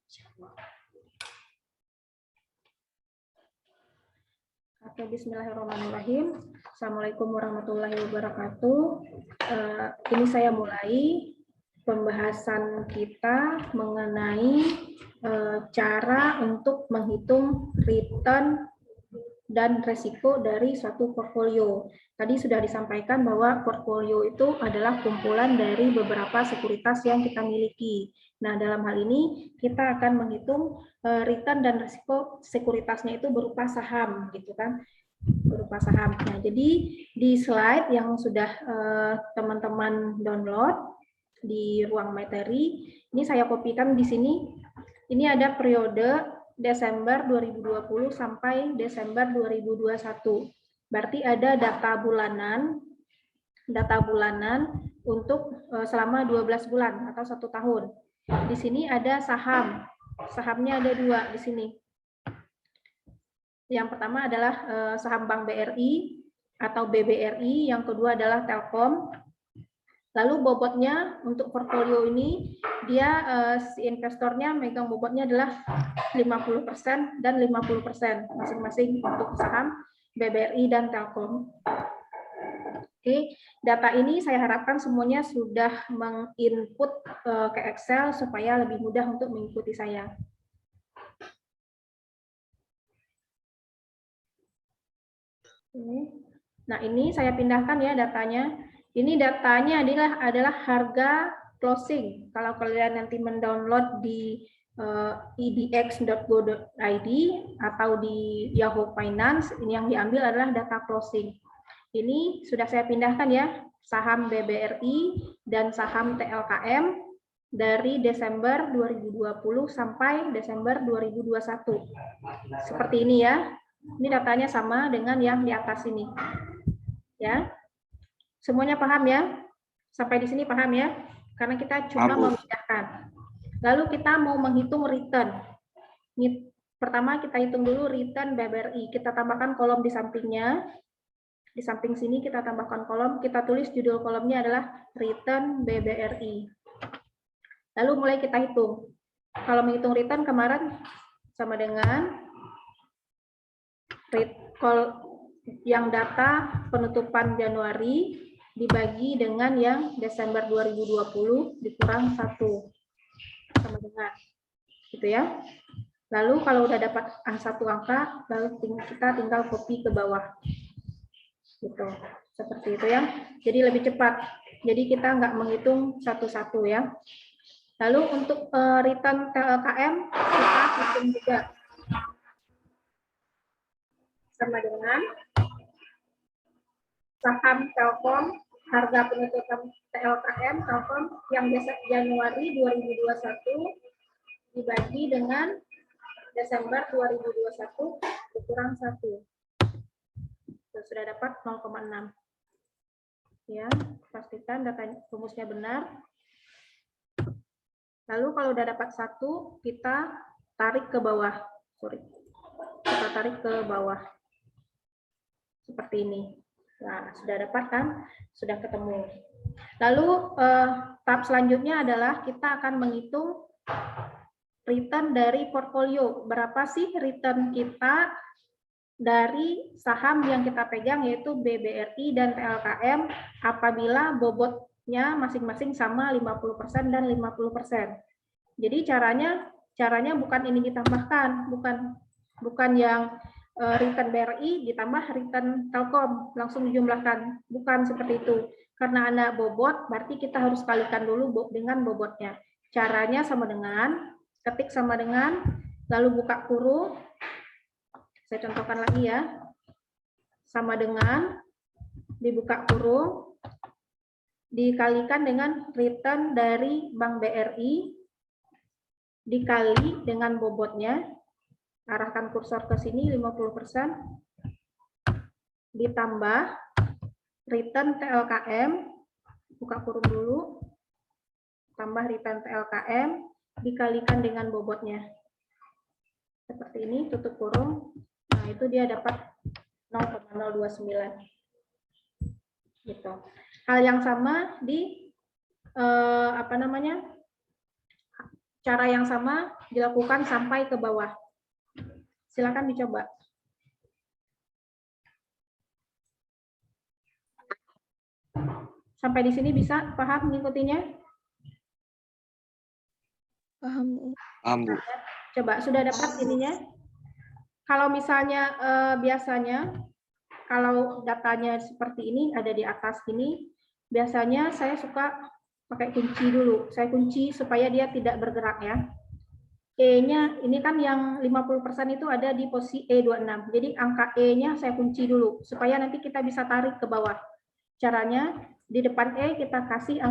Oke, bismillahirrahmanirrahim. Assalamualaikum warahmatullahi wabarakatuh. Ini saya mulai pembahasan kita mengenai cara untuk menghitung return dan resiko dari suatu portfolio. Tadi sudah disampaikan bahwa portfolio itu adalah kumpulan dari beberapa sekuritas yang kita miliki. Nah, dalam hal ini kita akan menghitung return dan resiko sekuritasnya itu berupa saham, gitu kan? Berupa saham. Nah, jadi di slide yang sudah teman-teman download di ruang materi, ini saya kopikan di sini. Ini ada periode Desember 2020 sampai Desember 2021. Berarti ada data bulanan untuk selama 12 bulan atau 1 tahun. Di sini ada saham. Sahamnya ada 2 di sini. Yang pertama adalah saham Bank BRI atau BBRI, yang kedua adalah Telkom. Lalu bobotnya untuk portfolio ini, dia si investornya megang bobotnya adalah 50% dan 50% masing-masing untuk saham BBRI dan Telkom. Oke, data ini saya harapkan semuanya sudah menginput ke Excel supaya lebih mudah untuk mengikuti saya. Nah, ini saya pindahkan ya datanya. Ini datanya adalah harga closing. Kalau kalian nanti mendownload di idx.go.id atau di Yahoo Finance, ini yang diambil adalah data closing. Ini sudah saya pindahkan ya, saham BBRI dan saham TLKM dari Desember 2020 sampai Desember 2021. Seperti ini ya. Ini datanya sama dengan yang di atas ini. Ya. Semuanya paham ya? Sampai di sini paham ya? Karena kita cuma memindahkan. Lalu kita mau menghitung return. Ini pertama kita hitung dulu return BBRI. Kita tambahkan kolom di sampingnya. Di samping sini kita tambahkan kolom. Kita tulis judul kolomnya adalah return BBRI. Lalu mulai kita hitung. Kalau menghitung return kemarin sama dengan yang data penutupan Januari dibagi dengan yang Desember 2020 dikurang 1 sama dengan gitu ya. Lalu kalau udah dapat satu angka, lalu kita tinggal copy ke bawah gitu, seperti itu ya. Jadi lebih cepat. Jadi kita nggak menghitung satu-satu ya. Lalu untuk return TLKM kita hitung juga sama dengan saham Telkom, harga penutupan TLKM Telkom yang Januari 2021 dibagi dengan Desember 2021 dikurang 1. Sudah dapat 0,6. Ya, pastikan data rumusnya benar. Lalu kalau udah dapat 1, kita tarik ke bawah. Kita tarik ke bawah. Seperti ini. Nah, sudah dapat kan? Sudah ketemu. Lalu tahap selanjutnya adalah kita akan menghitung return dari portfolio. Berapa sih return kita dari saham yang kita pegang, yaitu BBRI dan TLKM, apabila bobotnya masing-masing sama 50% dan 50%. Jadi caranya bukan ini ditambahkan, bukan yang return BRI ditambah return Telkom langsung dijumlahkan, bukan seperti itu. Karena ada bobot, berarti kita harus kalikan dulu dengan bobotnya. Caranya sama dengan ketik sama dengan, lalu buka kurung. Saya contohkan lagi ya. Sama dengan dibuka kurung dikalikan dengan return dari Bank BRI dikali dengan bobotnya. Arahkan kursor ke sini 50%, ditambah return TLKM, buka kurung dulu, tambah return TLKM, dikalikan dengan bobotnya. Seperti ini, tutup kurung. Nah, itu dia dapat 0,029. Gitu. Hal yang sama di cara yang sama dilakukan sampai ke bawah. Silakan dicoba. Sampai di sini bisa paham mengikutinya? Paham. Paham, Bu. Coba sudah dapat ininya? Kalau misalnya biasanya kalau datanya seperti ini ada di atas ini, biasanya saya suka pakai kunci dulu. Saya kunci supaya dia tidak bergerak ya. E-nya ini kan yang 50% itu ada di posisi E26. Jadi angka E-nya saya kunci dulu supaya nanti kita bisa tarik ke bawah. Caranya di depan E kita kasih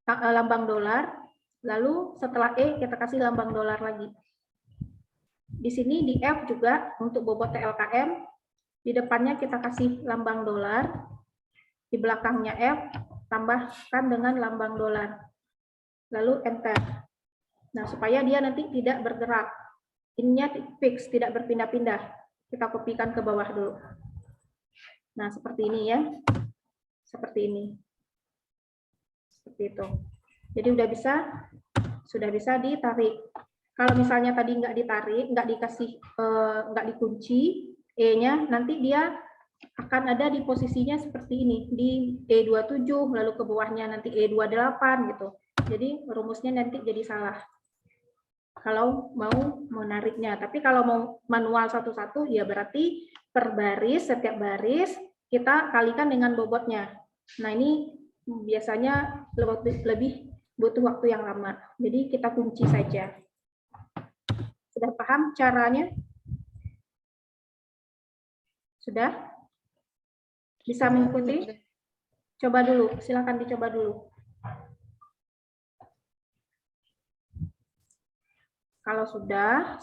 lambang dolar, lalu setelah E kita kasih lambang dolar lagi. Di sini di F juga untuk bobot TLKM, di depannya kita kasih lambang dolar, di belakangnya F tambahkan dengan lambang dolar, lalu enter. Nah, supaya dia nanti tidak bergerak. Ininya fix, tidak berpindah-pindah. Kita kopikan ke bawah dulu. Nah, seperti ini ya. Seperti ini. Seperti itu. Jadi sudah bisa ditarik. Kalau misalnya tadi nggak ditarik, nggak dikasih, nggak dikunci E-nya, nanti dia akan ada di posisinya seperti ini, di E27, lalu ke bawahnya nanti E28 gitu. Jadi rumusnya nanti jadi salah kalau mau menariknya. Tapi kalau mau manual satu-satu, ya berarti per baris, setiap baris kita kalikan dengan bobotnya. Nah, ini biasanya lebih butuh waktu yang lama. Jadi kita kunci saja. Sudah paham caranya? Sudah? Bisa mengikuti? Coba dulu, silakan dicoba dulu. Kalau sudah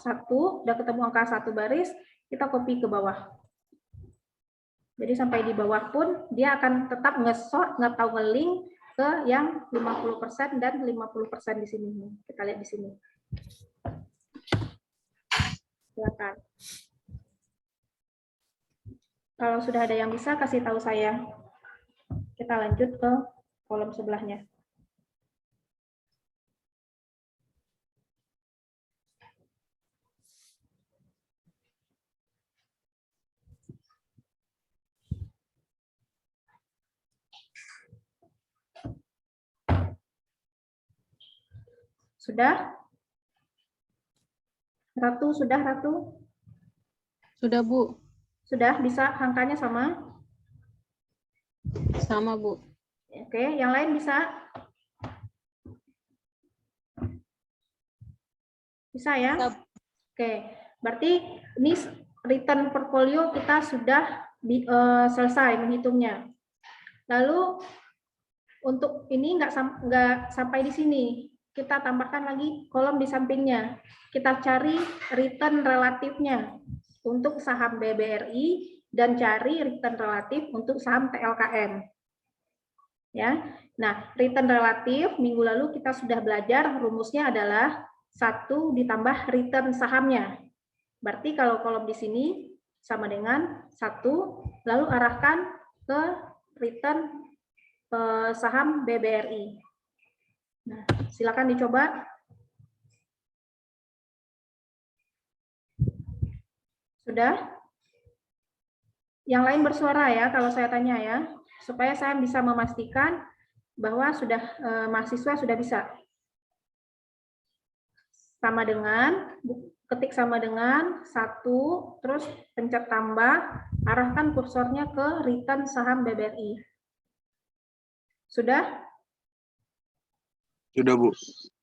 ketemu angka satu baris, kita copy ke bawah. Jadi sampai di bawah pun dia akan tetap nge-sort, nggak tahu nge-link ke yang 50% dan 50% di sini. Kita lihat di sini. Silakan. Kalau sudah ada yang bisa, kasih tahu saya. Kita lanjut ke kolom sebelahnya. Sudah? Ratu, sudah Ratu? Sudah, Bu. Sudah bisa angkanya sama? Sama, Bu. Oke, yang lain bisa? Bisa ya? Oke, berarti ini return portfolio kita sudah selesai menghitungnya. Lalu untuk ini nggak sampai di sini. Kita tambahkan lagi kolom di sampingnya. Kita cari return relatifnya untuk saham BBRI dan cari return relatif untuk saham TLKM. Ya. Nah, return relatif minggu lalu kita sudah belajar rumusnya adalah 1 ditambah return sahamnya. Berarti kalau kolom di sini sama dengan 1, lalu arahkan ke return saham BBRI. Nah, silakan dicoba. Sudah? Yang lain bersuara ya kalau saya tanya ya, supaya saya bisa memastikan bahwa sudah mahasiswa sudah bisa. Sama dengan, ketik sama dengan 1, terus pencet tambah, arahkan kursornya ke return saham BBRI. Sudah? Sudah, Bu.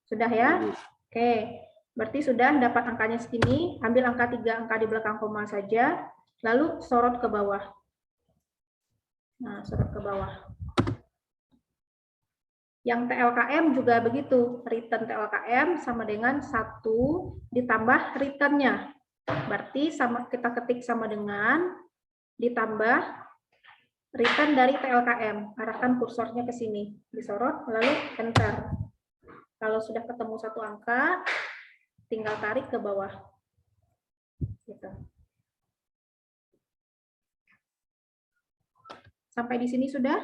Sudah ya? Oke, berarti sudah dapat angkanya segini, ambil angka 3 angka di belakang koma saja, lalu sorot ke bawah. Nah, sorot ke bawah. Yang TLKM juga begitu, return TLKM sama dengan 1 ditambah returnnya. Berarti kita ketik sama dengan ditambah return dari TLKM. Arahkan kursornya ke sini, disorot, lalu enter. Kalau sudah ketemu satu angka, tinggal tarik ke bawah. Gitu. Sampai di sini sudah?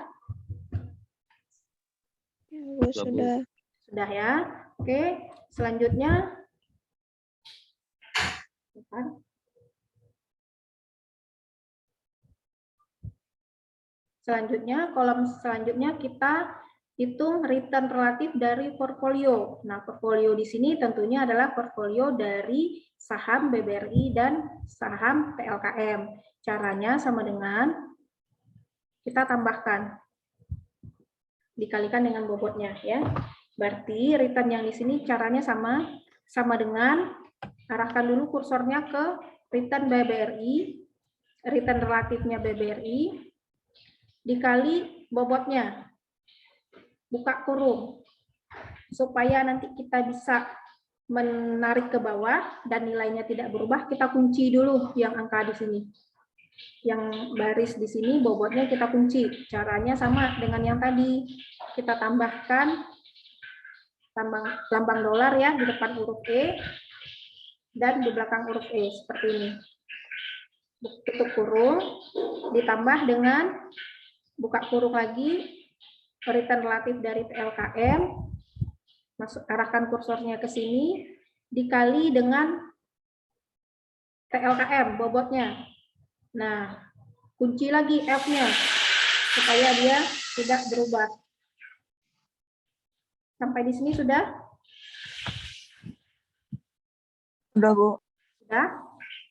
Ya, Bu, sudah. Sudah ya? Oke. selanjutnya, kolom selanjutnya kita hitung return relatif dari portfolio. Nah, portfolio di sini tentunya adalah portfolio dari saham BBRI dan saham PLKM. Caranya sama dengan kita tambahkan, dikalikan dengan bobotnya ya. Berarti return yang di sini caranya sama dengan arahkan dulu kursornya ke return BBRI, return relatifnya BBRI dikali bobotnya. Buka kurung supaya nanti kita bisa menarik ke bawah dan nilainya tidak berubah, kita kunci dulu yang angka di sini. Yang baris di sini bobotnya kita kunci. Caranya sama dengan yang tadi. Kita tambahkan lambang dolar ya di depan huruf E dan di belakang huruf E seperti ini. Tutup kurung ditambah dengan buka kurung lagi return relatif dari PLKM, arahkan kursornya ke sini dikali dengan PLKM bobotnya. Nah, kunci lagi F-nya supaya dia tidak berubah. Sampai di sini sudah? Sudah, Bu. Sudah?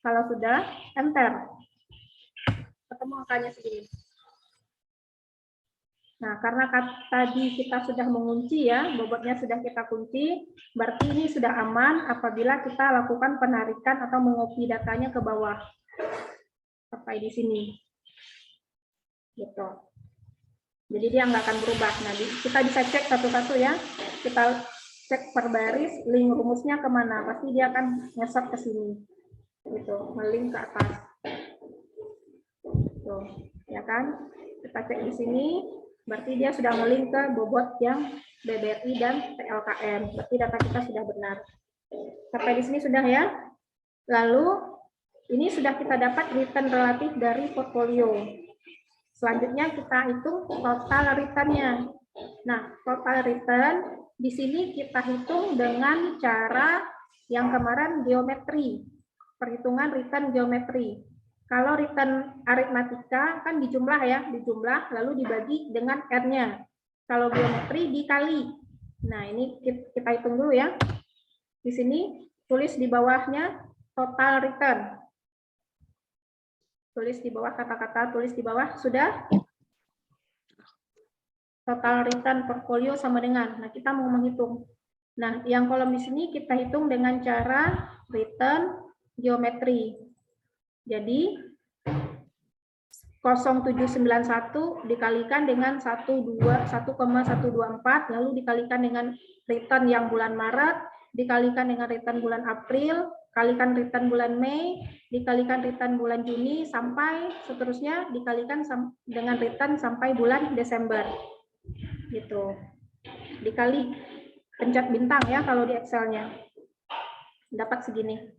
Kalau sudah, enter. Ketemu angkanya segini. Nah, karena tadi kita sudah mengunci ya, bobotnya sudah kita kunci, berarti ini sudah aman apabila kita lakukan penarikan atau mengopi datanya ke bawah. Sampai di sini. Gitu. Jadi dia nggak akan berubah. Nah, kita bisa cek satu-satu ya. Kita cek per baris, link rumusnya kemana. Pasti dia akan nyesot ke sini. Gitu, melink ke atas. Tuh, ya kan? Kita cek di sini, berarti dia sudah melink ke bobot yang BBRI dan PLKM. Berarti data kita sudah benar. Sampai di sini sudah ya. Lalu, ini sudah kita dapat return relatif dari portfolio. Selanjutnya kita hitung total return-nya. Nah, total return di sini kita hitung dengan cara yang kemarin geometri. Perhitungan return geometri. Kalau return aritmatika kan dijumlah ya, dijumlah lalu dibagi dengan R-nya. Kalau geometri dikali. Nah, ini kita hitung dulu ya. Di sini tulis di bawahnya total return. Tulis di bawah kata-kata, tulis di bawah, sudah? Total return portfolio sama dengan, nah kita mau menghitung. Nah, yang kolom di sini kita hitung dengan cara return geometri. Jadi, 0,791 dikalikan dengan 1,124, lalu dikalikan dengan return yang bulan Maret, dikalikan dengan return bulan April, kalikan return bulan Mei, dikalikan return bulan Juni, sampai seterusnya dikalikan dengan return sampai bulan Desember. Gitu. Dikali pencet bintang ya kalau di Excel-nya. Dapat segini.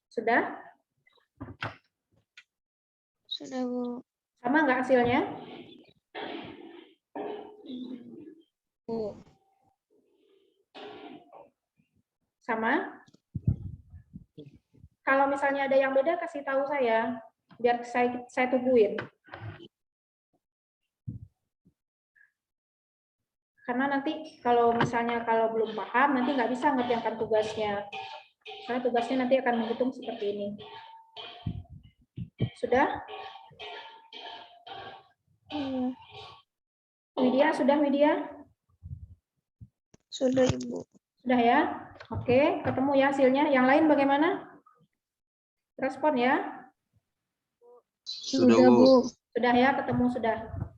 Sudah? Sudah, Bu. Sama nggak hasilnya? Bu. Sama? Kalau misalnya ada yang beda, kasih tahu saya, biar saya tungguin. Karena nanti kalau misalnya belum paham, nanti nggak bisa ngerjakan tugasnya. Karena tugasnya nanti akan menghitung seperti ini. Sudah? Iya. Widya, sudah Widya? Sudah, Ibu. Sudah ya? Oke, ketemu ya hasilnya. Yang lain bagaimana? Respon ya? Sudah, Bu. Sudah ya, ketemu sudah.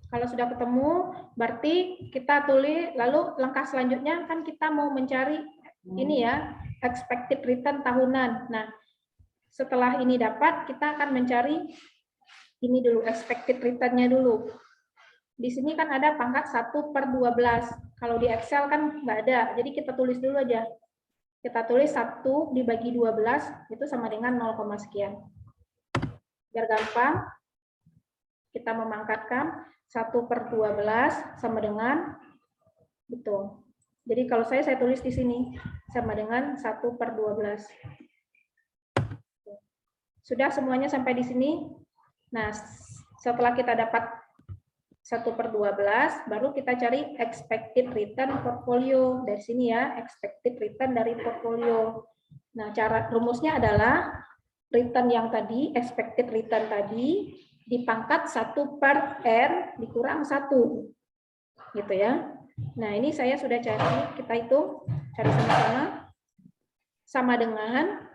Kalau sudah ketemu, berarti kita tulis, lalu langkah selanjutnya kan kita mau mencari ini ya, expected return tahunan. Nah, setelah ini dapat, kita akan mencari ini dulu, expected return-nya dulu. Di sini kan ada pangkat 1/12. Kalau di Excel kan nggak ada, jadi kita tulis dulu aja. Kita tulis 1 dibagi 12, itu sama dengan 0, sekian. Biar gampang. kita memangkatkan 1/12 sama dengan betul. Jadi kalau saya tulis di sini sama dengan 1/12. Sudah semuanya sampai di sini. Nah, setelah kita dapat 1/12, baru kita cari expected return portfolio. Dari sini ya, expected return dari portfolio. Nah, cara rumusnya adalah return yang tadi, expected return tadi, dipangkat 1/n dikurang 1. Gitu ya. Nah, ini saya sudah cari, kita hitung, cari sama-sama. Sama dengan,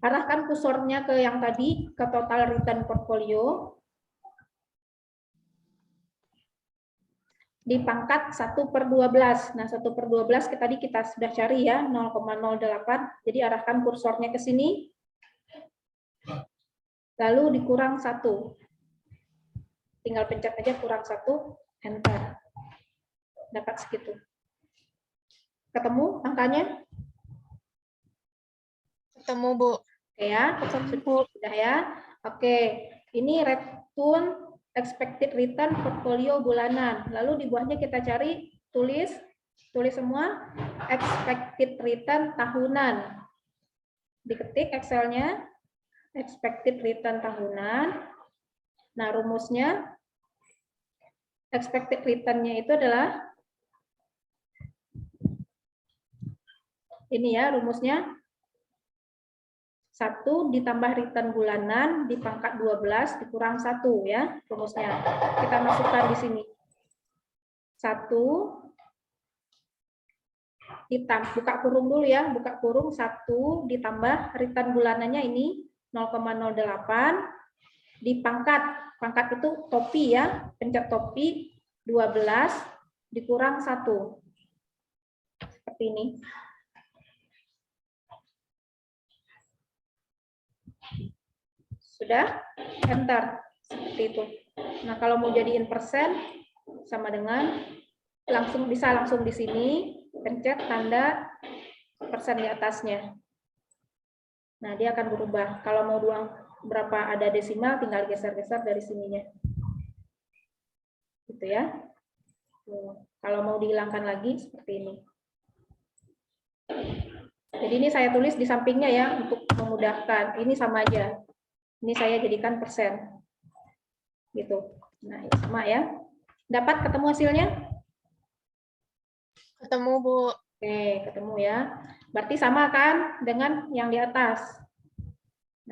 arahkan kursornya ke yang tadi, ke total return portfolio, dipangkat 1/12. Nah, 1/12 tadi kita sudah cari ya, 0,08. Jadi arahkan kursornya ke sini, lalu dikurang 1. Tinggal pencet aja kurang 1, enter. Dapat segitu. Ketemu angkanya? Ketemu, Bu. Oke ya, sudah ya. Oke, ini return expected return portfolio bulanan. Lalu di bawahnya kita cari, tulis semua expected return tahunan. Diketik Excel-nya, expected return tahunan. Nah, rumusnya expected return-nya itu adalah ini ya rumusnya, 1 ditambah return bulanan dipangkat 12 dikurang 1 ya rumusnya. Kita masukkan di sini. 1 buka kurung dulu ya, buka kurung 1 ditambah return bulanannya ini 0,08 dipangkat, pangkat itu topi ya, pencet topi 12 dikurang 1. Seperti ini. Sudah? Enter. Seperti itu. Nah, kalau mau jadiin persen, sama dengan, bisa langsung di sini, pencet tanda persen di atasnya. Nah, dia akan berubah. Kalau mau berapa ada desimal, tinggal geser-geser dari sininya. Gitu ya. Kalau mau dihilangkan lagi, seperti ini. Jadi ini saya tulis di sampingnya ya, untuk memudahkan. Ini sama aja. Ini saya jadikan persen. Gitu. Nah, sama ya. Dapat ketemu hasilnya? Ketemu, Bu. Oke, ketemu ya. Berarti sama kan dengan yang di atas.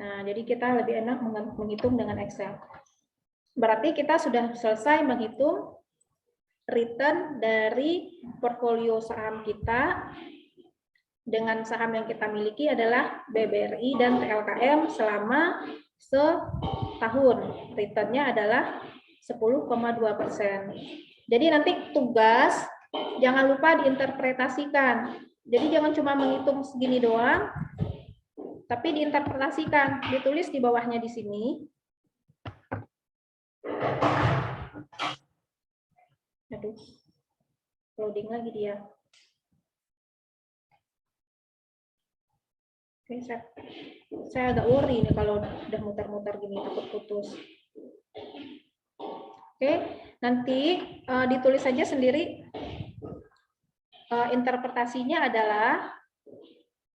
Nah, jadi kita lebih enak menghitung dengan Excel. Berarti kita sudah selesai menghitung return dari portfolio saham kita dengan saham yang kita miliki adalah BBRI dan TLKM selama setahun. Returnnya adalah 10,2%. Jadi nanti tugas jangan lupa diinterpretasikan. Jadi jangan cuma menghitung segini doang, tapi diinterpretasikan. Ditulis di bawahnya di sini. Aduh, loading lagi dia. Oke, saya agak worry nih kalau udah muter-muter gini, takut putus. Oke, nanti ditulis saja sendiri. Interpretasinya adalah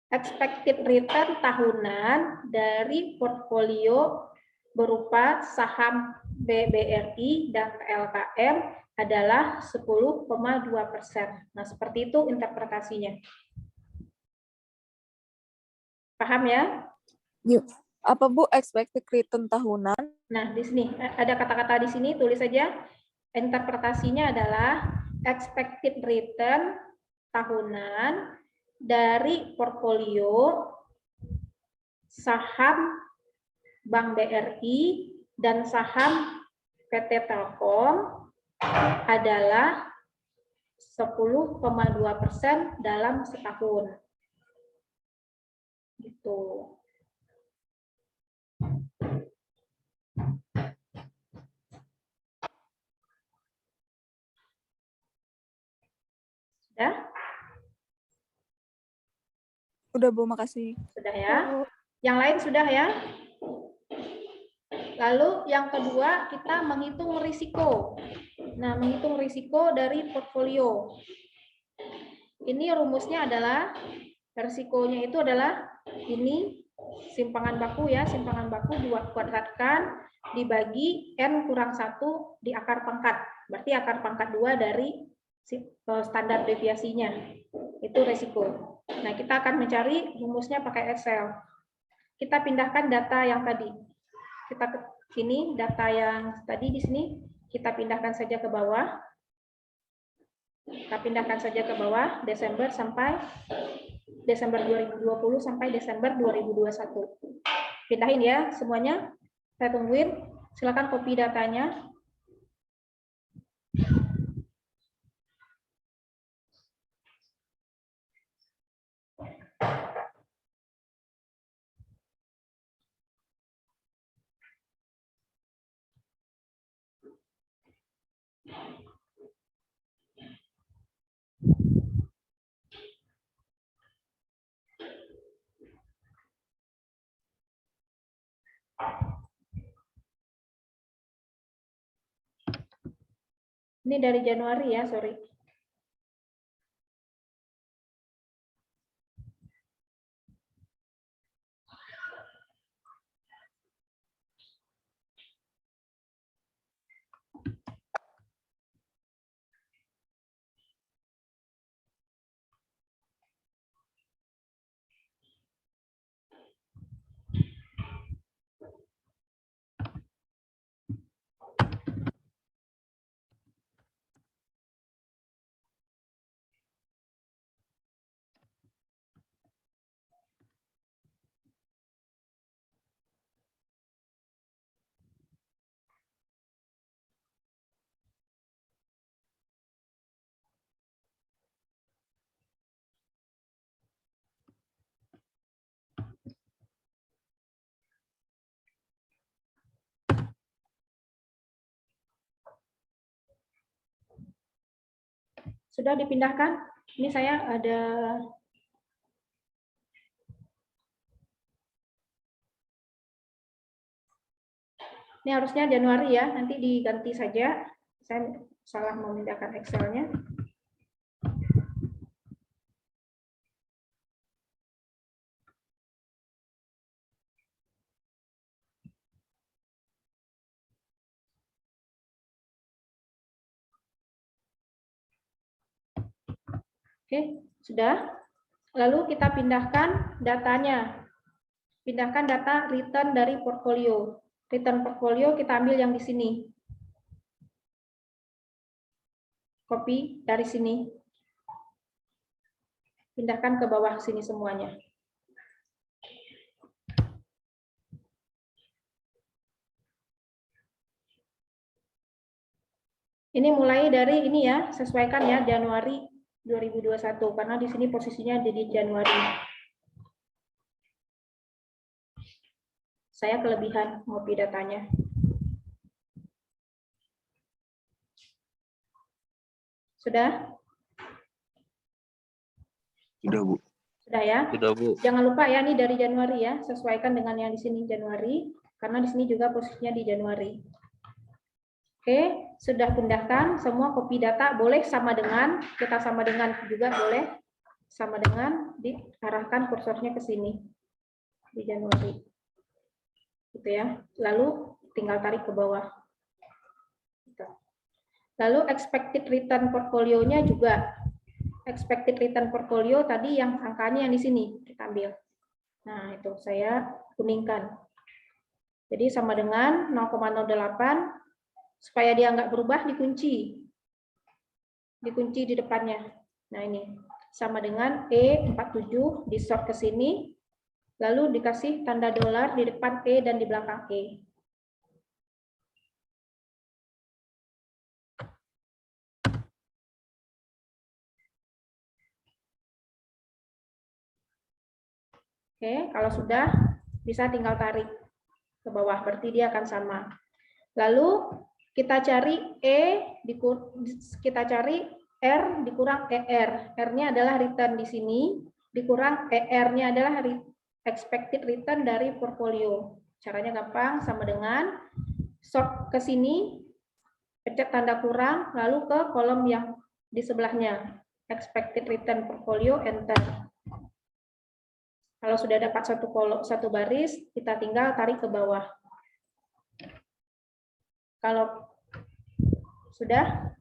expected return tahunan dari portfolio berupa saham BBRI dan TLKM adalah 10,2%. Nah, seperti itu interpretasinya. Paham ya? Yuk. Apa, Bu, expected return tahunan? Nah, di sini ada kata-kata di sini, tulis saja. Interpretasinya adalah expected return tahunan dari portfolio saham Bank BRI dan saham PT Telkom adalah 10,2% dalam setahun. Gitu. Sudah? Udah, Bu, makasih. Sudah ya? Yang lain sudah ya? Lalu yang kedua, kita menghitung risiko. Nah, menghitung risiko dari portfolio. Ini rumusnya adalah, risikonya itu adalah ini, simpangan baku ya, simpangan baku kuadratkan dibagi N kurang 1 di akar pangkat. Berarti akar pangkat 2 dari standar deviasinya. Itu risiko. Nah, kita akan mencari rumusnya pakai Excel. Kita pindahkan data yang tadi. Kita ke sini, data yang tadi di sini, kita pindahkan saja ke bawah. Kita pindahkan saja ke bawah, Desember 2020 sampai Desember 2021. Pindahin ya semuanya. Saya tungguin. Silakan copy datanya. Ini dari Januari ya, sorry. Sudah dipindahkan? Ini saya ada ini harusnya Januari ya, nanti diganti saja. Saya salah memindahkan Excel-nya. Oke, sudah. Lalu kita pindahkan datanya. Pindahkan data return dari portfolio. Return portfolio kita ambil yang di sini. Copy dari sini. Pindahkan ke bawah sini semuanya. Ini mulai dari ini ya, sesuaikan ya Januari 2021 karena di sini posisinya jadi Januari. Saya kelebihan ngopi datanya. Sudah? Sudah, Bu. Sudah ya? Sudah, Bu. Jangan lupa ya, ini dari Januari ya, sesuaikan dengan yang di sini Januari, karena di sini juga posisinya di Januari. Oke, sudah pindahkan semua copy data, boleh sama dengan, kita sama dengan juga boleh, sama dengan diarahkan kursornya ke sini, di Januari. Gitu ya, lalu tinggal tarik ke bawah. Gitu. Lalu expected return portfolio-nya juga, expected return portfolio tadi yang angkanya yang di sini, kita ambil. Nah, itu saya kuningkan. Jadi sama dengan 0,08, supaya dia nggak berubah dikunci di depannya. Nah ini sama dengan E47 di sort ke sini, lalu dikasih tanda dolar di depan E dan di belakang E. Oke, kalau sudah bisa tinggal tarik ke bawah, berarti dia akan sama. Lalu kita cari kita cari R dikurang ER. R-nya adalah return di sini, dikurang ER-nya adalah expected return dari portfolio. Caranya gampang, sama dengan sort ke sini, pencet tanda kurang, lalu ke kolom yang di sebelahnya. Expected return portfolio, enter. Kalau sudah dapat satu baris, kita tinggal tarik ke bawah. Kalau sudah?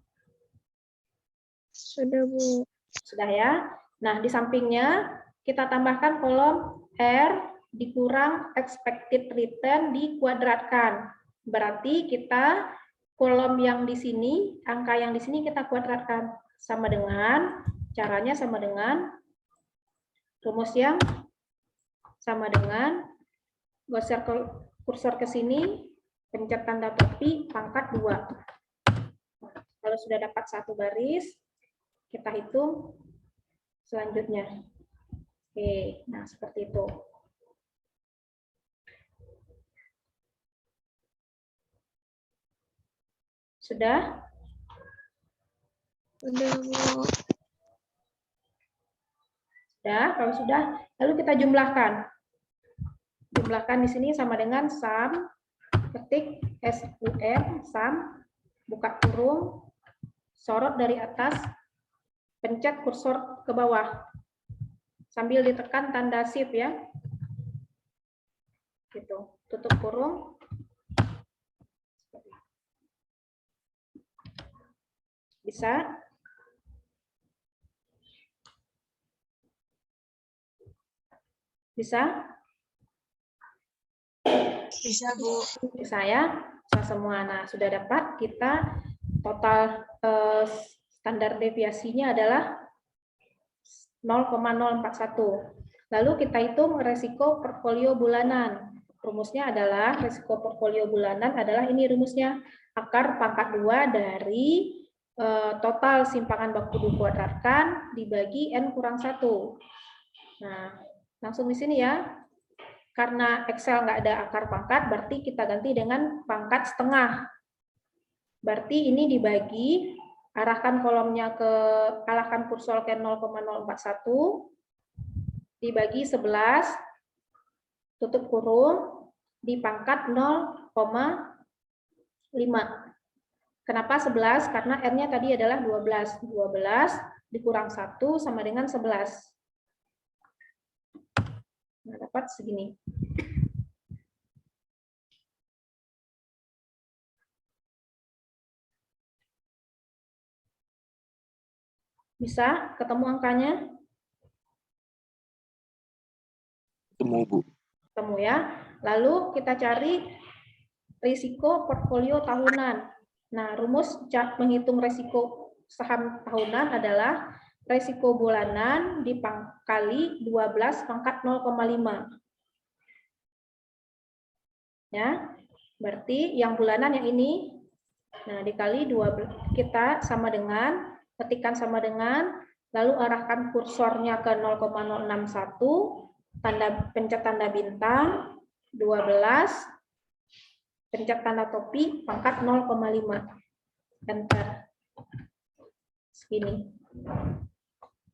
Sudah, Bu. Sudah ya. Nah, di sampingnya kita tambahkan kolom R dikurang expected return dikuadratkan. Berarti kita kolom yang di sini, angka yang di sini kita kuadratkan. Sama dengan, caranya sama dengan rumus yang sama dengan geser kursor ke sini, pencet tanda topi, pangkat 2. Kalau sudah dapat satu baris, kita hitung selanjutnya. Oke, nah seperti itu. Sudah? Sudah, Bu. Sudah, kalau sudah, lalu kita jumlahkan. Jumlahkan di sini sama dengan sum, ketik SUM, sum, buka kurung, sorot dari atas, pencet kursor ke bawah. Sambil ditekan tanda shift ya. Gitu. Tutup kurung. Bisa? Bisa? Bisa, Bu. Bisa ya? Bisa semua. Nah, sudah dapat, kita total standar deviasinya adalah 0,041. Lalu kita hitung resiko portfolio bulanan. Rumusnya adalah, resiko portfolio bulanan adalah ini rumusnya, akar pangkat 2 dari total simpangan baku dikuadratkan dibagi N kurang 1. Nah, langsung di sini ya. Karena Excel nggak ada akar pangkat, berarti kita ganti dengan pangkat setengah. Berarti ini dibagi, arahkan kolomnya ke, arahkan kursor ke 0,041, dibagi 11, tutup kurung, dipangkat 0,5. Kenapa 11? Karena R-nya tadi adalah 12. 12 dikurang 1 sama dengan 11. Nah, dapat segini. Bisa ketemu angkanya? Ketemu, Bu. Ketemu ya. Lalu kita cari risiko portfolio tahunan. Nah, rumus menghitung risiko saham tahunan adalah risiko bulanan dikali 12 pangkat 0,5. Ya, berarti yang bulanan yang ini. Nah, dikali 12, kita sama dengan, ketikkan sama dengan, lalu arahkan kursornya ke 0,061, pencet tanda bintang, 12, pencet tanda topi, pangkat 0,5. Enter. Segini.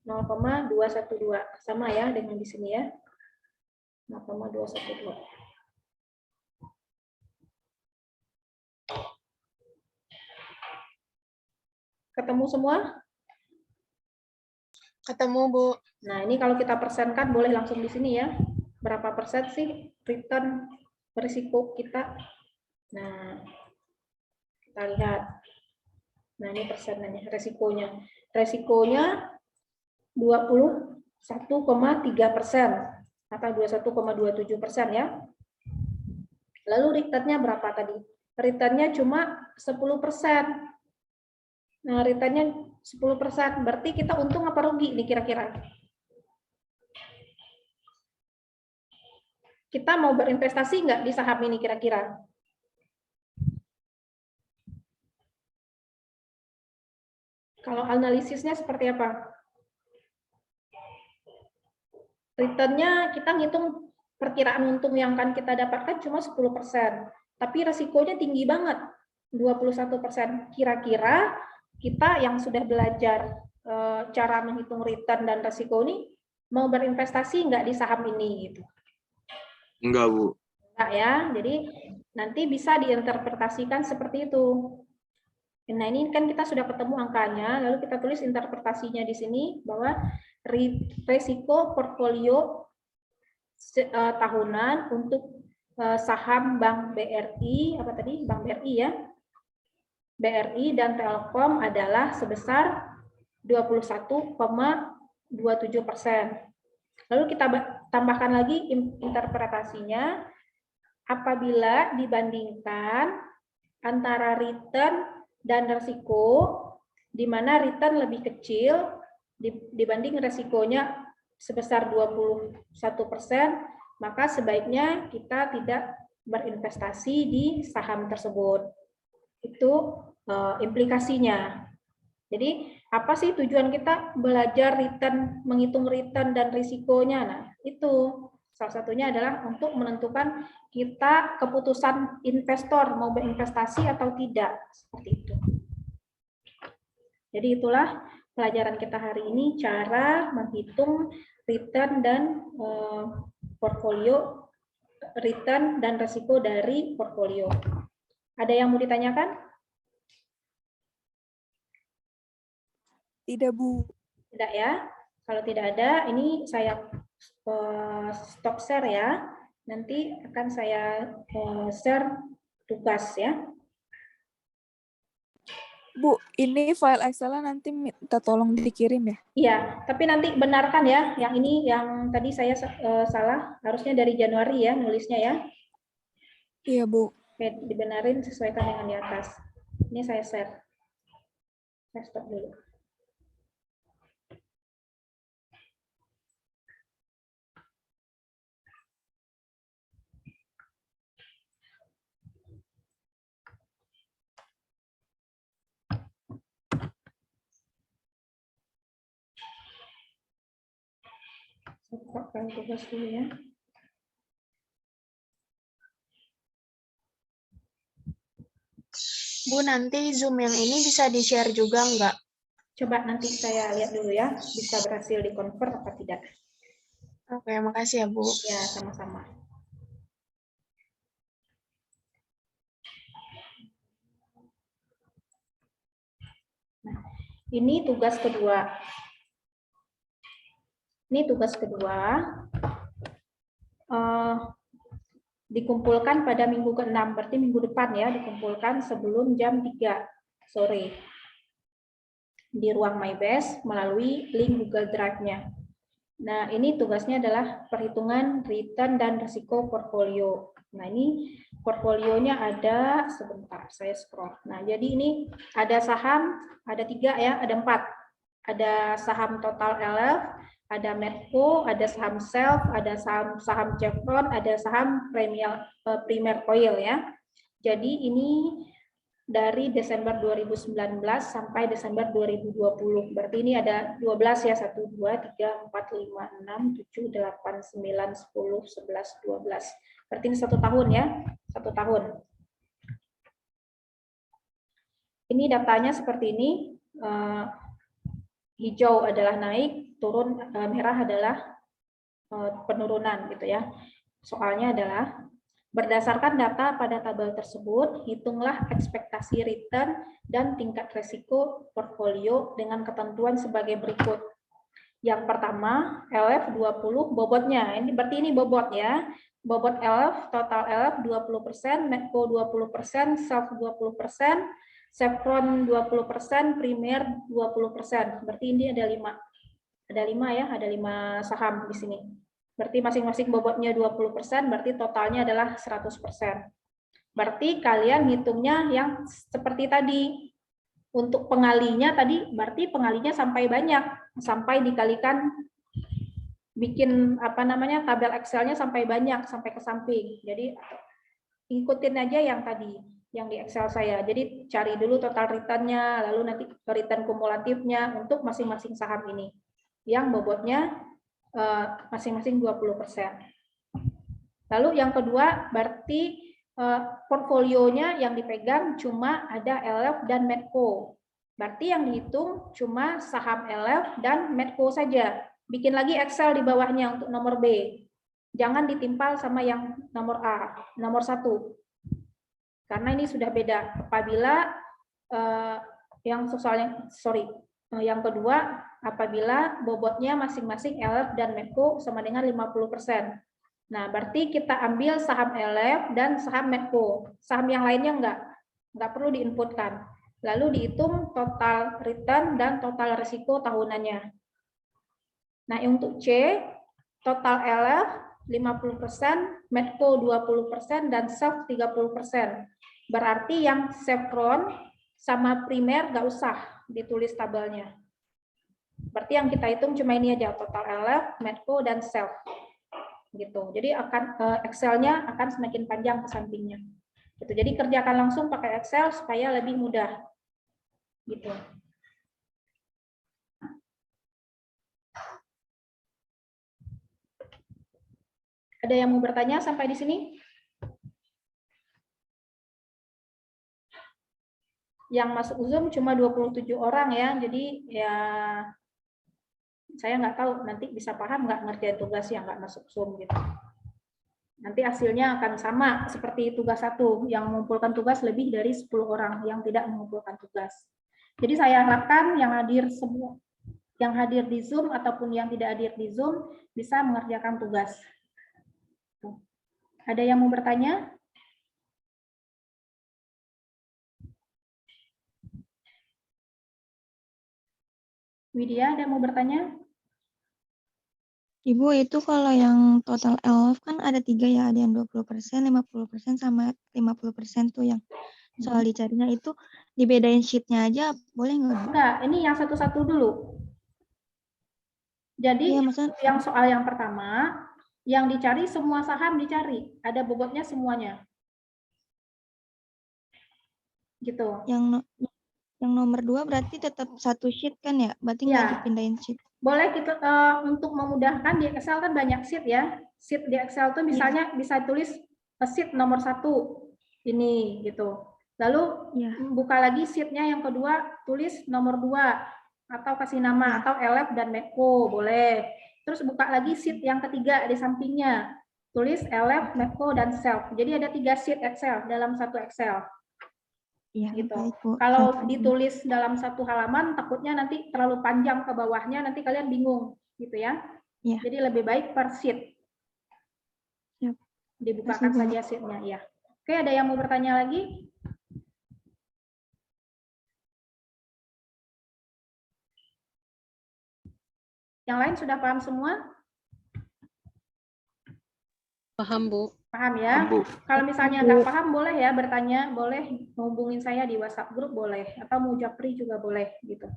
0,212. Sama ya dengan di sini ya. 0,212. Ketemu semua? Ketemu, Bu. Nah, ini kalau kita persenkan boleh langsung di sini ya. Berapa persen sih return risiko kita? Nah, kita lihat. Nah, ini persenannya, resikonya. Resikonya 21,3% atau 21,27% ya. Lalu returnnya berapa tadi? Returnnya cuma 10%. Nah, returnnya 10%. Berarti kita untung apa rugi nih kira-kira? Kita mau berinvestasi nggak di saham ini kira-kira? Kalau analisisnya seperti apa? Returnnya kita ngitung perkiraan untung yang akan kita dapatkan cuma 10%. Tapi resikonya tinggi banget, 21%. Kira-kira kita yang sudah belajar cara menghitung return dan resiko ini, mau berinvestasi nggak di saham ini? Gitu. Enggak, Bu. Enggak ya, jadi nanti bisa diinterpretasikan seperti itu. Nah, ini kan kita sudah ketemu angkanya, lalu kita tulis interpretasinya di sini bahwa risiko portfolio tahunan untuk saham Bank BRI, apa tadi? Bank BRI ya. BRI dan Telkom adalah sebesar 21,27%. Lalu kita tambahkan lagi interpretasinya apabila dibandingkan antara return dan resiko, di mana return lebih kecil dibanding resikonya sebesar 21%, maka sebaiknya kita tidak berinvestasi di saham tersebut. Itu implikasinya. Jadi apa sih tujuan kita belajar return, menghitung return dan risikonya? Nah, itu salah satunya adalah untuk menentukan kita keputusan investor mau berinvestasi atau tidak, seperti itu. Jadi itulah pelajaran kita hari ini, cara menghitung return dan portfolio, return dan risiko dari portfolio. Ada yang mau ditanyakan? Tidak, Bu. Tidak ya. Kalau tidak ada, ini saya stop share ya. Nanti akan saya share tugas ya. Bu, ini file Excel-nya nanti minta tolong dikirim ya? Iya, tapi nanti benarkan ya. Yang ini yang tadi saya salah, harusnya dari Januari ya nulisnya ya. Iya, Bu. Oke, dibenarin sesuaikan dengan di atas. Ini saya share. Saya stop dulu. Saya bukakan tugas dulu ya. Bu, nanti Zoom yang ini bisa di-share juga nggak? Coba nanti saya lihat dulu ya, bisa berhasil di-convert apa tidak. Oke, makasih ya, Bu. Ya, sama-sama. Nah, ini tugas kedua. Ini tugas kedua. Dikumpulkan pada minggu ke-6, berarti minggu depan ya, dikumpulkan sebelum jam 3 sore. Di ruang MyBest melalui link Google Drive-nya. Nah, ini tugasnya adalah perhitungan return dan risiko portfolio. Nah, ini portfolionya ada, sebentar, saya scroll. Nah, jadi ini ada saham, ada 3 ya, ada 4. Ada saham Total LF, ada Medco, ada saham Self, ada saham Chevron, ada saham Premier Oil ya. Jadi ini dari Desember 2019 sampai Desember 2020. Berarti ini ada 12 ya, 1, 2, 3, 4, 5, 6, 7, 8, 9, 10, 11, 12. Berarti ini 1 tahun ya, 1 tahun. Ini datanya seperti ini, hijau adalah naik, turun, merah adalah penurunan gitu ya. Soalnya adalah berdasarkan data pada tabel tersebut, hitunglah ekspektasi return dan tingkat risiko portfolio dengan ketentuan sebagai berikut. Yang pertama, LF 20 bobotnya. Ini berarti ini bobot ya. Bobot LF, total LF 20%, Medco 20%, Self 20%, Chevron 20%, Premier 20%. Berarti ini ada 5. Ada 5 ya, ada 5 saham di sini. Berarti masing-masing bobotnya 20%, berarti totalnya adalah 100%. Berarti kalian hitungnya yang seperti tadi. Untuk pengalinya tadi, berarti pengalinya sampai banyak, sampai dikalikan, bikin apa namanya tabel Excel-nya sampai banyak, sampai ke samping. Jadi ikutin aja yang tadi, yang di Excel saya. Jadi cari dulu total return-nya, lalu nanti return kumulatifnya untuk masing-masing saham ini. Yang bobotnya masing-masing 20%. Lalu yang kedua, berarti portfolionya yang dipegang cuma ada LF dan Medco. Berarti yang dihitung cuma saham LF dan Medco saja. Bikin lagi Excel di bawahnya untuk nomor B. Jangan ditimpal sama yang nomor A, nomor 1. Karena ini sudah beda. Apabila yang kedua, apabila bobotnya masing-masing LF dan Medco sama dengan 50%. Nah, berarti kita ambil saham LF dan saham Medco. Saham yang lainnya enggak perlu diinputkan. Lalu dihitung total return dan total risiko tahunannya. Nah, untuk C, total LF 50%, Medco 20%, dan Self 30%. Berarti yang Chevron sama primer nggak usah ditulis tabelnya. Berarti yang kita hitung cuma ini aja, total LF, Medco, dan Self. Gitu. Jadi Excel-nya akan semakin panjang ke sampingnya. Gitu. Jadi kerjakan langsung pakai Excel supaya lebih mudah. Gitu. Ada yang mau bertanya sampai di sini? Yang masuk Zoom cuma 27 orang ya, jadi ya saya nggak tahu nanti bisa paham nggak ngerjain tugas yang nggak masuk Zoom gitu. Nanti hasilnya akan sama seperti tugas 1 yang mengumpulkan tugas lebih dari 10 orang yang tidak mengumpulkan tugas. Jadi saya harapkan yang hadir di Zoom ataupun yang tidak hadir di Zoom bisa mengerjakan tugas. Ada yang mau bertanya? Widya, ada yang mau bertanya? Ibu, itu kalau yang total LF kan ada 3 ya, ada yang 20%, 50%, sama 50% tuh yang soal dicarinya itu dibedain sheet-nya aja, boleh nggak, Bu? Enggak, ini yang satu-satu dulu. Jadi Iya, maksudnya yang soal yang pertama, yang dicari semua saham dicari, ada bobotnya semuanya. Gitu. yang nomor 2 berarti tetap satu sheet kan ya? Berarti nggak Ya. dipindahin sheet. Boleh kita untuk memudahkan di Excel kan banyak sheet ya. Sheet di Excel tuh misalnya bisa tulis sheet nomor 1 ini gitu. Lalu buka lagi sheet-nya yang kedua, tulis nomor 2 atau kasih nama atau LF dan Medco boleh. Terus buka lagi sheet yang ketiga di sampingnya. Tulis LF, Medco, dan Self. Jadi ada 3 sheet Excel dalam satu Excel. Iya, Gitu. baik, Bu. Kalau ditulis dalam satu halaman, takutnya nanti terlalu panjang ke bawahnya, nanti kalian bingung, gitu ya. Iya. Jadi lebih baik per sheet. Yep. Dibukakan saja sheet-nya, ya. Oke, ada yang mau bertanya lagi? Yang lain sudah paham semua? Paham, Bu. Paham ya? Bu. Kalau misalnya nggak paham, boleh ya bertanya, boleh menghubungin saya di WhatsApp grup, boleh. Atau mau japri juga boleh, gitu.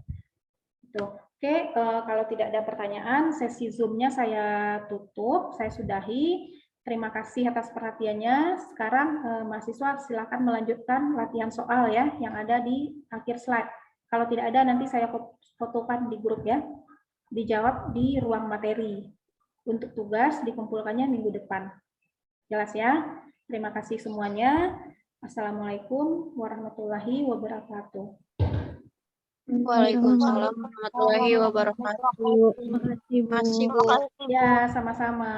Oke, kalau tidak ada pertanyaan, sesi Zoom-nya saya tutup, saya sudahi. Terima kasih atas perhatiannya. Sekarang mahasiswa silakan melanjutkan latihan soal ya, yang ada di akhir slide. Kalau tidak ada, nanti saya fotokan di grup ya. Dijawab di ruang materi. Untuk tugas dikumpulkannya minggu depan. Jelas ya? Terima kasih semuanya. Assalamualaikum warahmatullahi wabarakatuh. Waalaikumsalam warahmatullahi wabarakatuh. Terima kasih, Bu. Terima kasih, Bu. Ya, sama-sama.